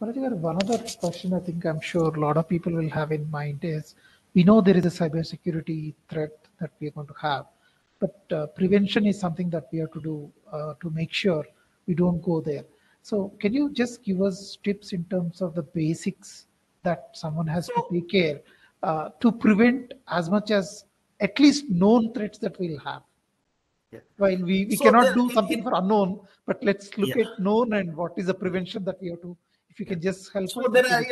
Balaji, one other question I think I'm sure a lot of people will have in mind is, we know there is a cybersecurity threat that we are going to have, but prevention is something that we have to do to make sure we don't go there. So can you just give us tips in terms of the basics that someone has to take care to prevent as much as at least known threats that we'll have? Yeah. While we cannot do something for unknown, but let's look at known and what is the prevention that we have to, if you can just help. So there are,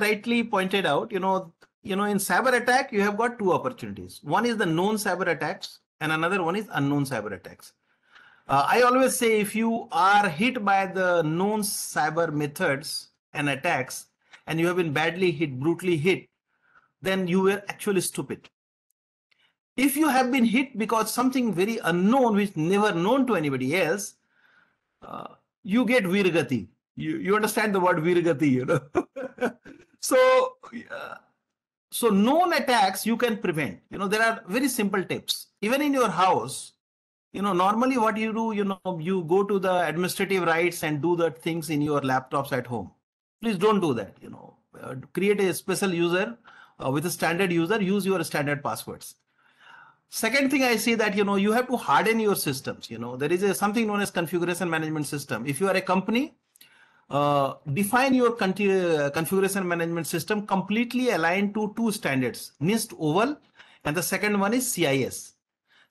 rightly pointed out, in cyber attack, you have got two opportunities. One is the known cyber attacks and another one is unknown cyber attacks. I always say if you are hit by the known cyber methods and attacks and you have been badly hit, brutally hit, then you were actually stupid. If you have been hit because something very unknown, which never known to anybody else, you get virgati. You understand the word virgati, So known attacks you can prevent. There are very simple tips. Even in your house, normally what you do, you go to the administrative rights and do the things in your laptops at home. Please don't do that. Create a special user with a standard user, use your standard passwords. Second thing I see that, you have to harden your systems. There is something known as configuration management system. If you are a company, define your configuration management system completely aligned to two standards, NIST Oval, and the second one is CIS.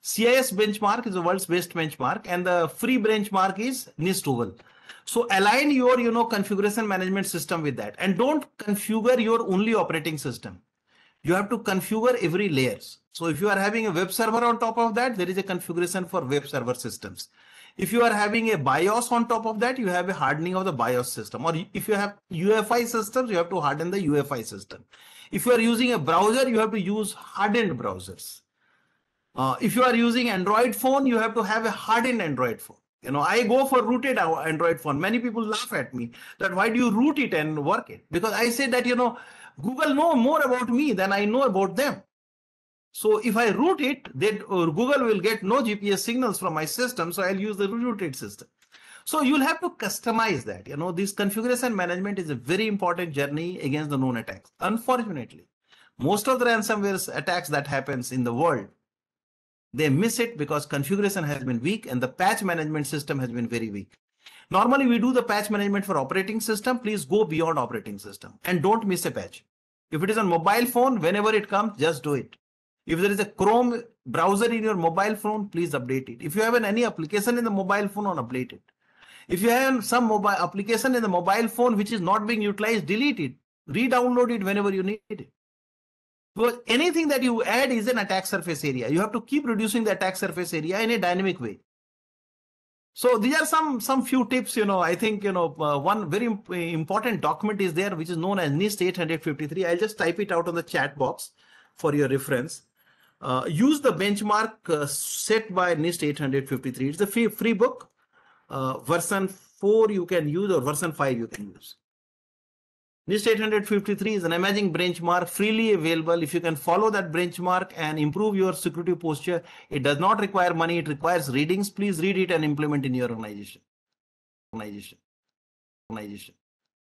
CIS benchmark is the world's best benchmark, and the free benchmark is NIST Oval. So align your, configuration management system with that, and don't configure your only operating system. You have to configure every layers. So if you are having a web server on top of that, there is a configuration for web server systems. If you are having a BIOS on top of that, you have a hardening of the BIOS system. Or if you have UEFI systems, you have to harden the UEFI system. If you are using a browser, you have to use hardened browsers. If you are using Android phone, you have to have a hardened Android phone. I go for rooted Android phone. Many people laugh at me that why do you root it and work it? Because I say that, Google know more about me than I know about them. So if I root it, then Google will get no GPS signals from my system. So I'll use the rooted system. So you'll have to customize that. This configuration management is a very important journey against the known attacks. Unfortunately, most of the ransomware attacks that happens in the world, they miss it because configuration has been weak and the patch management system has been very weak. Normally, we do the patch management for operating system. Please go beyond operating system and don't miss a patch. If it is on mobile phone, whenever it comes, just do it. If there is a Chrome browser in your mobile phone, please update it. If you have any application in the mobile phone, update it. If you have some mobile application in the mobile phone which is not being utilized, delete it. Re-download it whenever you need it. Because anything that you add is an attack surface area. You have to keep reducing the attack surface area in a dynamic way. So these are some few tips, I think, one very important document is there, which is known as NIST 853. I'll just type it out on the chat box for your reference. Use the benchmark set by NIST 853. It's a free book. Version 4 you can use or version 5 you can use. NIST 853 is an amazing benchmark, freely available. If you can follow that benchmark and improve your security posture, it does not require money, it requires readings. Please read it and implement in your organization.